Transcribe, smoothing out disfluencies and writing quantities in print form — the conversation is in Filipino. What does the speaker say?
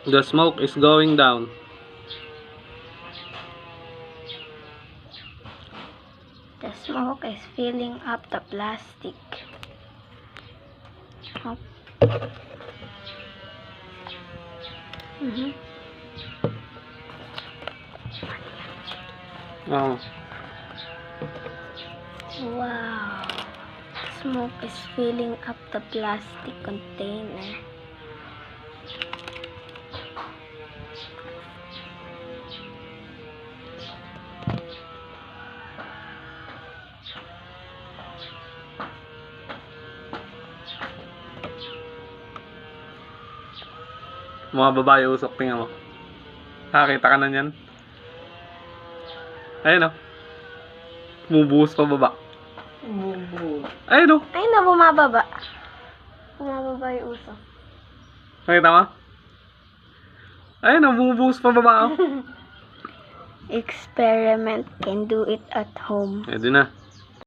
The smoke is going down. The smoke is filling up the plastic. Up. Oh. Wow. Smoke is filling up the plastic container. Mga babae usok, tingnan mo. Nakakita ka na niyan. Ayun o. Bumubuhos pa baba. Ayun o. Ay na, bumababa. Bumababa yung usok. Nakita mo? Ayun o, bumubuhos pa baba o. Experiment can do it at home. Pwede na.